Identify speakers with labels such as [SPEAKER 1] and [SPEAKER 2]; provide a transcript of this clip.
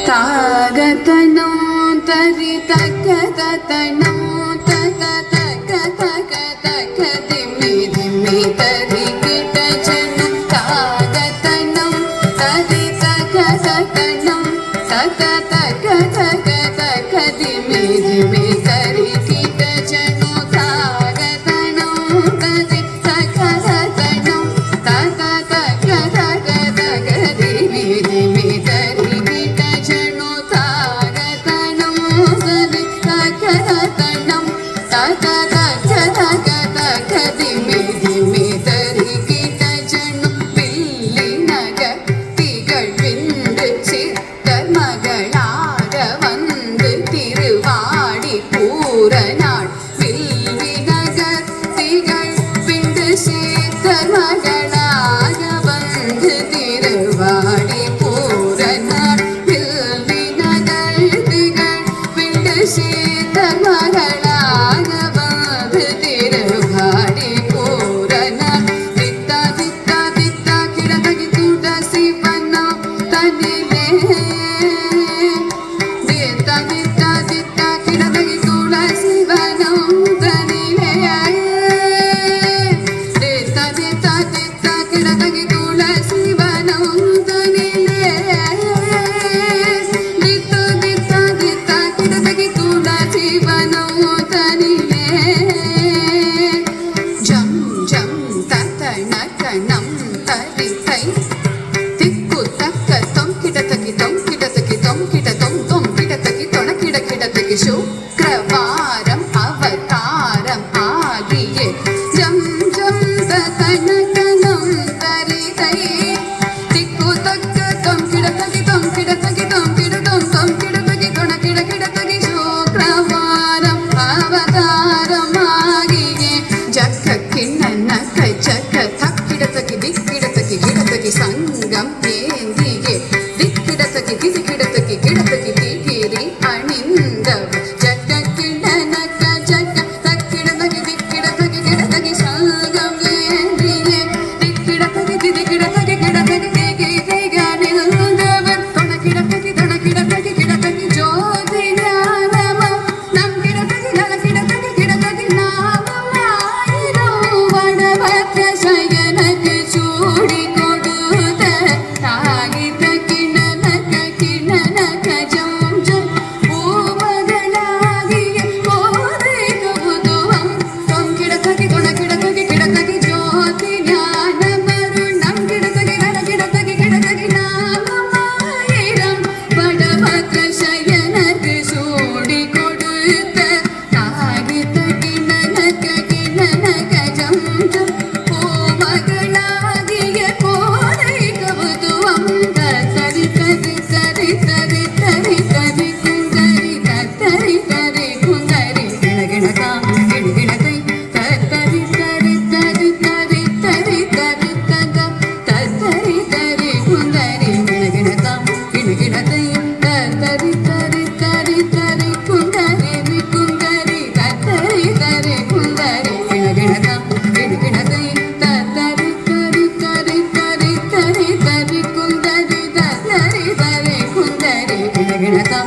[SPEAKER 1] ತಾಗತನೋ ತರಿ ತಕ್ಕತನೋ ತಕ ತಕ ತಕ ತಕ ದಿಮ್ಮಿ ದಿಮ್ಮಿ ತರಿ ಕಿಟ ಜನ ತಾಗತನೋ ತರಿ ತಕ ತಕನೋ ತಕ ತಕ ತಕ ತಕ ದಿಮ್ಮಿ ದಿಮ್ಮಿ ತರಿ ಕಿಟ ಜನ ತಾಗತನೋ ತರಿ ತಕ ತಕನೋ ತಕ ತಕ ತಕ ತಕ ದಿಮ್ಮಿ ದಿಮ್ಮಿ ತರಿ ಕಿಟ ಜನ ತಾಗತನೋ ತರಿ ತಕ ತಕನೋ ತಕ ತಕ ತಕ ತಕ ದಿಮ್ಮಿ ದಿಮ್ಮಿ ತರಿ ಕಿಟ ಜನ பில்லினக திகழ் விந்து சித்தர் மகளாக வந்து திருவாடி பூரநாள் வில்லினக திகழ் விந்து சித்தர் மகளாக வந்து திருவாடி பூரநாள் வில்லினகள் திகழ் விந்து சித்தர் மகளாக வந்து திருவாடி பூரநாள் தித்தா தித்தா தித்தா கிடதகி தூட சிவனோ தனிலே தித்தா தித்தா தித்தா கிடதகி தூட சிவனோ தனிலே தித்தா தித்தா தித்தா கிடதகி தூட சிவனோ தனிலே தித்தா தித்தா தித்தா கிடதகி தூட சிவனோ தனிலே ஜம் ஜம் தத்தனக நம் தரிதை திக்கு தக்க தொம் கிட தகி தொம் கிட தகி தொம் கிட தொம் தொம் கிட தகி தொண கிட கிட தகி சுக்ரவாரம் அவதாரம் ஆகியே ஜம் ஜம் தத்தனக நம் தரிதை திக்கு தக்க தொம் கிட தகி தொம் கிட தகி தொம் கிட தொம் தொம் கிட தகி தொண கிட கிட தகி சுக்ரவாரம் அவதாரம் ஆகியே ஜக்க கிண்ணன கச்சக்க தக்கிடத்தகி திக்கிடத்தகி கிடத்தகி சங்கம் ஏந்தியே திக்கிடத்தகி கிடத்தகி கிடத்தகி திகிரி அணிந்தவ ஜக்க கிண்ணன கச்சக்க தக்கிடத்தகி திக்கிடத்தகி கிடத்தகி சங்கம் ஏந்தியே திக்கிடத்தகி கிடத்தகி கிடத்தகி திகிரி அணிந்தவர் தொணக்கிடத்தகி கிடத்தகி ஜோதி ஞானமம் நம் கிடத்தகி கிடத்தகி நாமமாயிரம் வடபத்ர சயனக்கு சூடி கொடுத்த தாகித கிணனக ஜம் ஜம் பூமகளாகிய போதை கவுதுவம் தொம் கிடத்தகி கிடத்தகி ஜோதி ஞானமருள் நம் கிடத்தகி நாமமாயிரம் வடபத்ர சயனக்கு சூடி கொடுத்த தாகித கிணனக ஜம் ஜம் பூமகளாகிய போதை கவுதுவம் தரி தரி தரி தரி தரி தரி குந்தரி தரி தரி குந்தரி கிணகிணகா கிணகிணகை தரி தரி தரி தரி தரி தரி தக தரி தரி குந்தரி கிணகிணகா கிணகிணகை தரி தரி தரி தரி குந்தரி குந்தரி தரி தரி குந்தரி கிணகிணகா கிணகிணகை தரி தரி தரி தரி தரி தரி குந்தரி தரி தரி குந்தரி கிணகிணகா